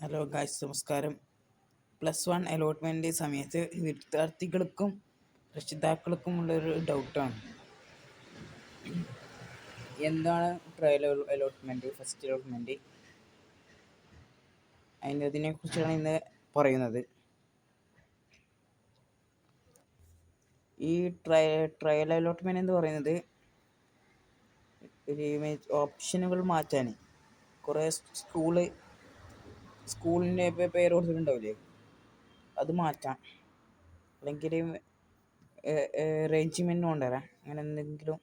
Hello guys, നമസ്കാരം. +1 allotment സമയത്ത് വിദ്യാർത്ഥികൾക്കും രക്ഷിതാക്കൾക്കുമുള്ളൊരു ഡൗട്ടാണ്. എന്താണ് ട്രയൽ അലോട്ട്മെൻറ്റ്, ഫസ്റ്റ് അലോട്ട്മെൻറ്റ്? അതിനെക്കുറിച്ചാണ് ഇന്ന് പറയുന്നത്. ഈ ട്രയൽ അലോട്ട്മെൻറ്റ് എന്ന് പറയുന്നത് ഒരു ഓപ്ഷനുകൾ മാറ്റാൻ കുറേ സ്കൂളിൻ്റെ പേര് കൊടുത്തിട്ടുണ്ടാവില്ലേ, അത് മാറ്റാം. അല്ലെങ്കിൽ റേഞ്ച്മെൻറ്റ് കൊണ്ടുവരാം. അങ്ങനെ എന്തെങ്കിലും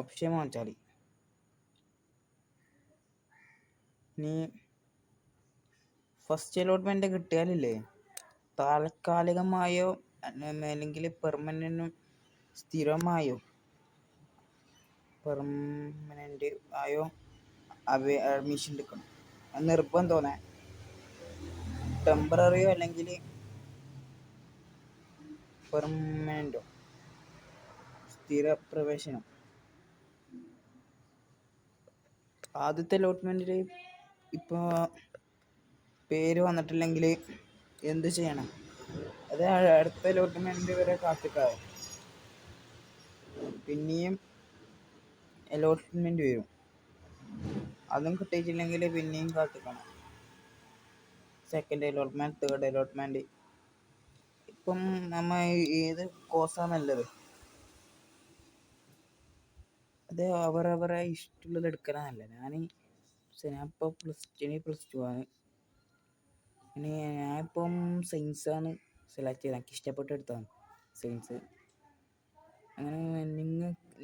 ഓപ്ഷൻ മാറ്റാൽ ഇനി ഫസ്റ്റ് അലോട്ട്മെൻറ്റ് കിട്ടിയാലില്ലേ, താൽക്കാലികമായോ അല്ലെങ്കിൽ സ്ഥിരമായോ പെർമനൻ്റ് ആയോ അഡ്മിഷൻ എടുക്കണം. അത് നിർബന്ധമാണ്. ടെമ്പററിയോ അല്ലെങ്കിൽ പെർമനൻ്റോ, സ്ഥിര പ്രവേശനം. ആദ്യത്തെ അലോട്ട്മെൻറ്റിൽ ഇപ്പോൾ പേര് വന്നിട്ടില്ലെങ്കിൽ എന്ത് ചെയ്യണം? അത് അടുത്ത അലോട്ട്മെൻറ്റ് വരെ കാത്തിക്കാതെ പിന്നെയും അലോട്ട്മെൻറ്റ് വരും. അതും കിട്ടിയിട്ടില്ലെങ്കിൽ പിന്നെയും കാത്തിക്കണം. Second allotment, third allotment. ഇപ്പം നമ്മൾ ഏത് കോഴ്സാണ് നല്ലത്, അത് അവരവരെ ഇഷ്ടമുള്ളത് എടുക്കലാണല്ല. ഞാനിപ്പോൾ +2 ആണ്. ഞാനിപ്പം സയൻസാണ് സെലക്ട് ചെയ്തത്. എനിക്ക് ഇഷ്ടപ്പെട്ട് എടുത്തതാണ് സയൻസ്. അങ്ങനെ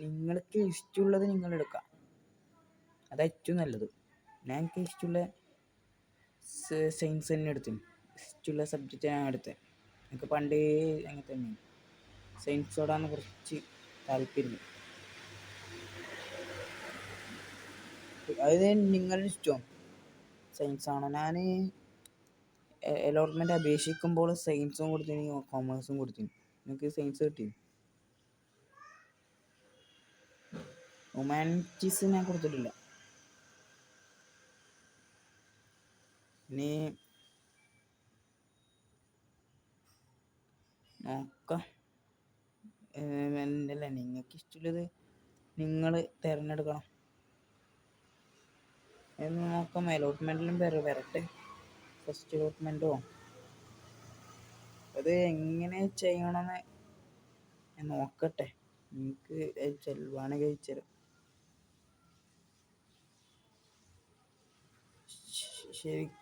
നിങ്ങൾക്ക് ഇഷ്ടമുള്ളത് നിങ്ങൾ എടുക്കാം, അതാണ് ഏറ്റവും നല്ലത്. എനിക്ക് ഇഷ്ടമുള്ള സയൻസ് തന്നെ എടുത്തു. ഇഷ്ടമുള്ള സബ്ജക്റ്റ് ഞാൻ എടുത്തത്. എനിക്ക് പണ്ടേ അങ്ങനെ തന്നെയാണ്, സയൻസോടാണ് കുറച്ച് താല്പര്യം. അത് നിങ്ങളുടെ ഇഷ്ടം. സയൻസാണോ? ഞാൻ അലോട്ട്മെൻറ്റ് അപേക്ഷിക്കുമ്പോൾ സയൻസും കൊടുത്തിന്, കോമേഴ്സും കൊടുത്തിന്. എനിക്ക് സയൻസ് കിട്ടി. ഹ്യൂമാനിറ്റീസ് ഞാൻ കൊടുത്തിട്ടില്ല. ഇനി നോക്കാം. എന്തല്ല, നിങ്ങൾക്ക് ഇഷ്ടമുള്ളത് നിങ്ങൾ തിരഞ്ഞെടുക്കണം എന്ന് നോക്കാം. അലോട്ട്മെൻറ്റിലും വരട്ടെ, ഫസ്റ്റ് അലോട്ട്മെൻറ്റോ. അത് എങ്ങനെ ചെയ്യണമെന്ന് ഞാൻ നോക്കട്ടെ. എനിക്ക് ചെലവാണെങ്കിൽ അയച്ചുതരാം. ശരിക്കും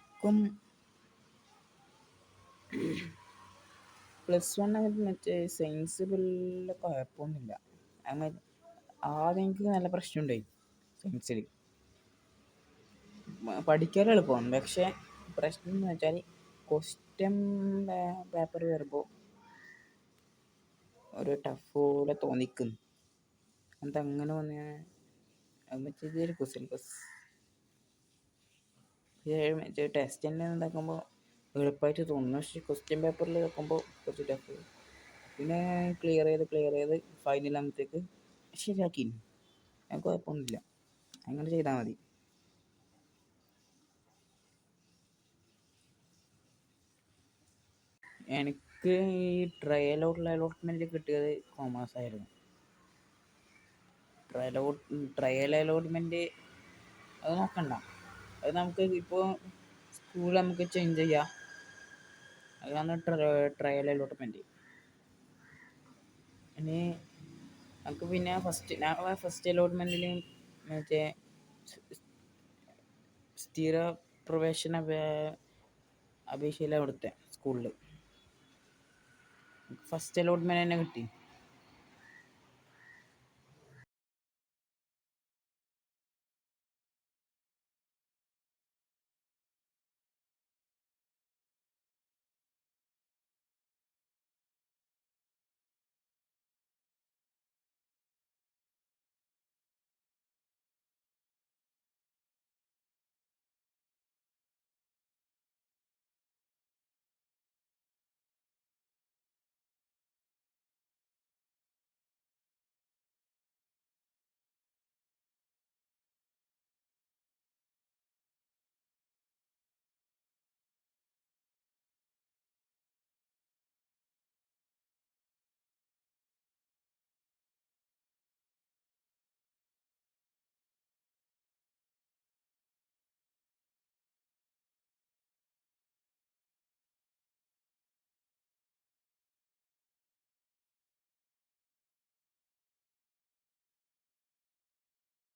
+1 മറ്റേ സയൻസ് വലിയ കുഴപ്പമൊന്നുമില്ല. ആദ്യം എനിക്ക് നല്ല പ്രശ്നമുണ്ടായി സയൻസിൽ. പഠിക്കാൻ എളുപ്പമാണ്, പക്ഷേ പ്രശ്നം എന്ന് വെച്ചാൽ ക്വസ്റ്റ്യൻ പേപ്പർ വരുമ്പോൾ ഒരു ടഫ് പോലെ തോന്നിക്കുന്നു. അതങ്ങനെ വന്ന് മറ്റേതായിരിക്കും സിലബസ്. മറ്റേ ടെസ്റ്റ് തന്നെ ഉണ്ടാക്കുമ്പോൾ എളുപ്പമായിട്ട് തോന്നുന്നു, പക്ഷേ ക്വസ്റ്റ്യൻ പേപ്പറിൽ വെക്കുമ്പോൾ കുറച്ച് ടഫ്. പിന്നെ ക്ലിയർ ചെയ്ത് ഫൈനലാകുമ്പോഴത്തേക്ക് ശരിയാക്കി. എനിക്ക് കുഴപ്പമൊന്നുമില്ല. അങ്ങനെ ചെയ്താൽ മതി. എനിക്ക് ഈ അലോട്ട്മെൻറ്റിൽ കിട്ടിയത് കോമേഴ്സ് ആയിരുന്നു. ട്രയൽ അലോട്ട്മെൻറ്റ് അത് നോക്കണ്ട. അത് നമുക്ക് ഇപ്പോൾ സ്കൂൾ നമുക്ക് ചേഞ്ച് ചെയ്യാം. അതാണ് ട്രയൽ അലോട്ട്മെൻറ്റ്. ഇനി നമുക്ക് പിന്നെ ഫസ്റ്റ് അലോട്ട്മെൻറ്റിൽ മറ്റേ സ്ഥിര പ്രവേശന അപേക്ഷയിലാണ് കൊടുത്തത് സ്കൂളിൽ. ഫസ്റ്റ് അലോട്ട്മെൻറ്റ് തന്നെ കിട്ടി.